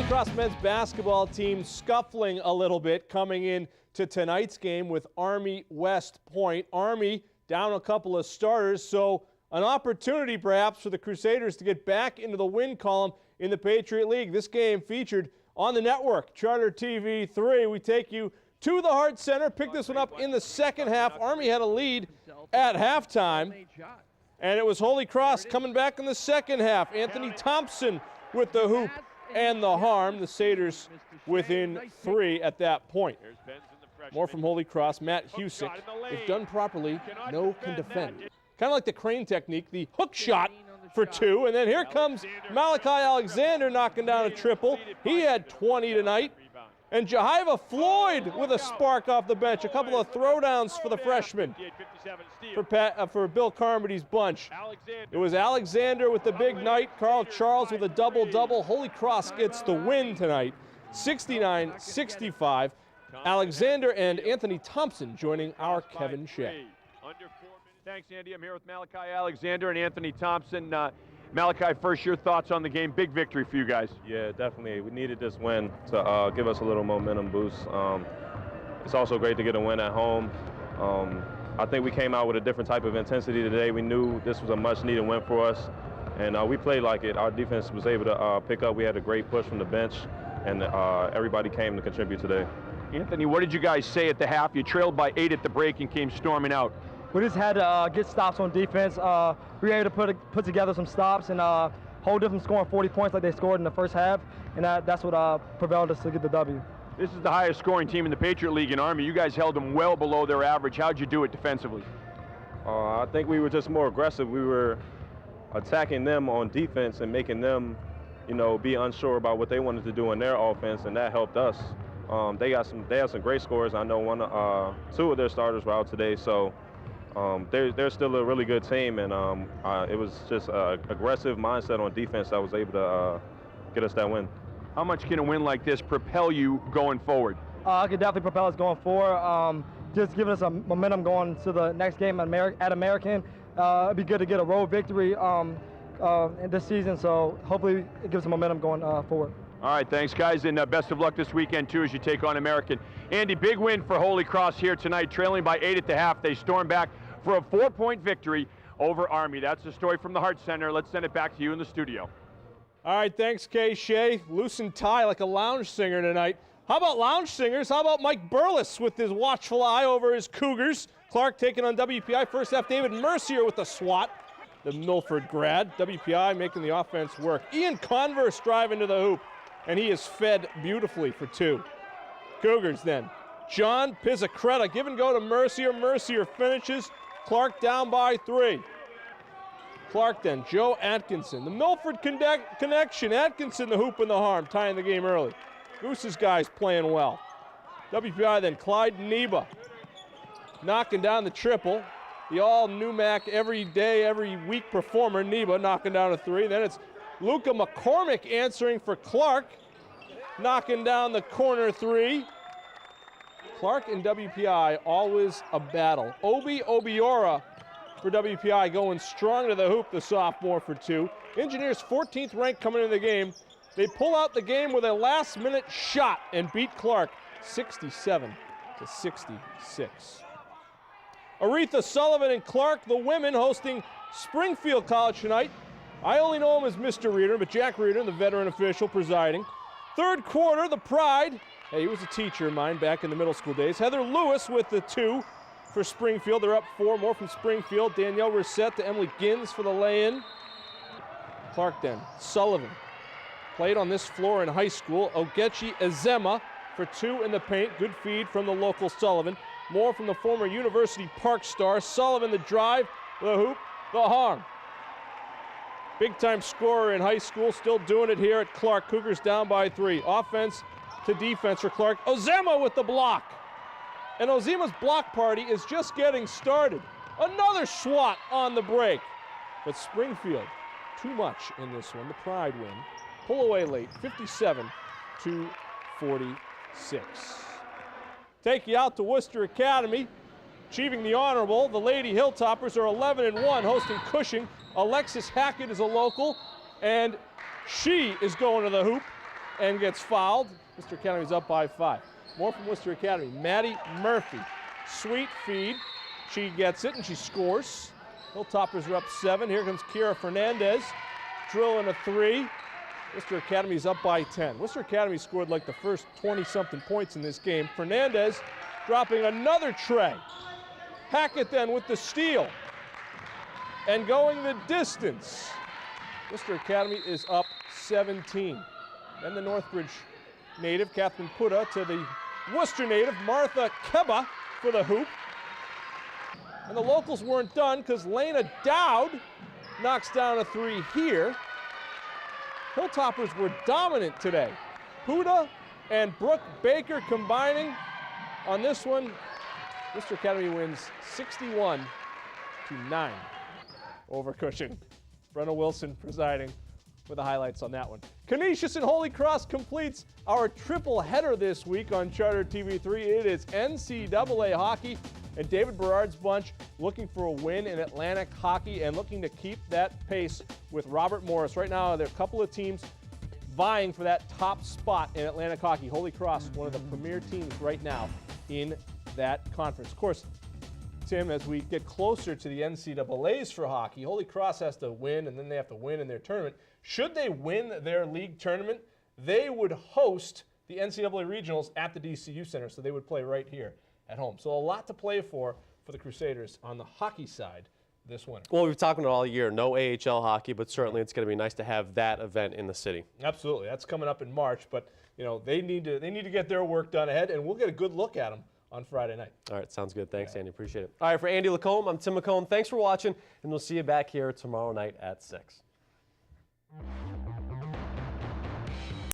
Holy Cross men's basketball team scuffling a little bit coming in to tonight's game with Army West Point. Army down a couple of starters, so an opportunity perhaps for the Crusaders to get back into the win column in the Patriot League. This game featured on the network, Charter TV 3. We take you to the Hart Center, pick this one up in the second half. Army had a lead at halftime, and it was Holy Cross coming back in the second half. Anthony Thompson with the hoop and the harm. The Satyrs within 3 at that point. More from Holy Cross. Matt Husick, if done properly, no can defend. Kind of like the crane technique, the hook shot for 2, and then here comes Malachi Alexander knocking down a triple. He had 20 tonight. And Jahiva Floyd with a spark off the bench. A couple of throwdowns for the freshman for Bill Carmody's bunch. It was Alexander with the big night. Carl Charles with a double-double. Holy Cross gets the win tonight, 69-65. Alexander and Anthony Thompson joining our Kevin Shea. Thanks, Andy. I'm here with Malachi Alexander and Anthony Thompson. Malachi, first, your thoughts on the game. Big victory for you guys. Yeah, definitely. We needed this win to give us a little momentum boost. It's also great to get a win at home. I think we came out with a different type of intensity today. We knew this was a much-needed win for us, and we played like it. Our defense was able to pick up. We had a great push from the bench, and everybody came to contribute today. Anthony, what did you guys say at the half? You trailed by 8 at the break and came storming out. We just had to get stops on defense. We were able to put together some stops and hold them from scoring 40 points like they scored in the first half, and that's what prevailed us to get the W. This is the highest scoring team in the Patriot League in Army. You guys held them well below their average. How'd you do it defensively? I think we were just more aggressive. We were attacking them on defense and making them, be unsure about what they wanted to do in their offense, and that helped us. They had some great scores. I know 2 of their starters were out today, so. They're still a really good team, and it was just an aggressive mindset on defense that was able to get us that win. How much can a win like this propel you going forward? It could definitely propel us going forward. Just giving us a momentum going to the next game at American. It'd be good to get a road victory in this season, so hopefully it gives us momentum going forward. All right, thanks, guys, and best of luck this weekend, too, as you take on American. Andy, big win for Holy Cross here tonight, trailing by 8 at the half. They storm back for a 4-point victory over Army. That's the story from the Hart Center. Let's send it back to you in the studio. All right, thanks, Kay Shea. Loose and tie like a lounge singer tonight. How about lounge singers? How about Mike Burles with his watchful eye over his Cougars? Clark taking on WPI. First half, David Mercier with the swat, the Milford grad. WPI making the offense work. Ian Converse driving to the hoop, and he is fed beautifully for 2. Cougars then. John Pizzacreta, give and go to Mercier. Mercier finishes. Clark down by 3. Clark then, Joe Atkinson. The Milford connection. Atkinson the hoop and the harm, tying the game early. Goose's guys playing well. WPI then, Clyde Neba knocking down the triple. The all NUMAC every day, every week performer, Neba knocking down a 3. Then it's Luca McCormick answering for Clark, knocking down the corner 3. Clark and WPI, always a battle. Obi Obiora for WPI going strong to the hoop, the sophomore for 2. Engineers 14th ranked coming into the game. They pull out the game with a last-minute shot and beat Clark 67-66. Aretha Sullivan and Clark, the women, hosting Springfield College tonight. I only know him as Mr. Reeder, but Jack Reeder, the veteran official, presiding. Third quarter, the Pride. Hey, he was a teacher of mine back in the middle school days. Heather Lewis with the 2 for Springfield. They're up 4 more from Springfield. Danielle Reset to Emily Gins for the lay-in. Clark then. Sullivan played on this floor in high school. Ogechi Ezema for 2 in the paint. Good feed from the local Sullivan. More from the former University Park star. Sullivan the drive, the hoop, the harm. Big-time scorer in high school, still doing it here at Clark. Cougars down by 3. Offense to defense for Clark. Ozema with the block. And Ozema's block party is just getting started. Another swat on the break. But Springfield, too much in this one. The Pride win. Pull away late, 57-46. Take you out to Worcester Academy. Achieving the honorable, the Lady Hilltoppers are 11-1, hosting Cushing. Alexis Hackett is a local, and she is going to the hoop. and gets fouled. Worcester Academy's up by 5. More from Worcester Academy. Maddie Murphy, sweet feed. She gets it and she scores. Hilltoppers are up 7. Here comes Kira Fernandez, drilling a 3. Worcester Academy's up by 10. Worcester Academy scored like the first 20-something points in this game. Fernandez dropping another tray. Hackett then with the steal and going the distance. Worcester Academy is up 17. And the Northbridge native, Catherine Putta, to the Worcester native, Martha Keba, for the hoop. And the locals weren't done because Lena Dowd knocks down a 3 here. Hilltoppers were dominant today. Putta and Brooke Baker combining on this one. Worcester Academy wins 61-9 over Cushing. Brenna Wilson presiding with the highlights on that one. Canisius and Holy Cross completes our triple header this week on Charter TV3. It is NCAA hockey, and David Berard's bunch looking for a win in Atlantic hockey and looking to keep that pace with Robert Morris. Right now, there are a couple of teams vying for that top spot in Atlantic hockey. Holy Cross, one of the premier teams right now in that conference. Of course, Tim, as we get closer to the NCAAs for hockey, Holy Cross has to win, and then they have to win in their tournament. Should they win their league tournament, they would host the NCAA regionals at the DCU Center, so they would play right here at home. So a lot to play for the Crusaders on the hockey side this winter. Well, we've talked about it all year, no AHL hockey, but certainly it's going to be nice to have that event in the city. Absolutely. That's coming up in March, but you know, they need to get their work done ahead, and we'll get a good look at them on Friday night. All right, sounds good. Thanks, Andy. Appreciate it. All right, for Andy Lacombe, I'm Tim McComb. Thanks for watching, and we'll see you back here tomorrow night at 6.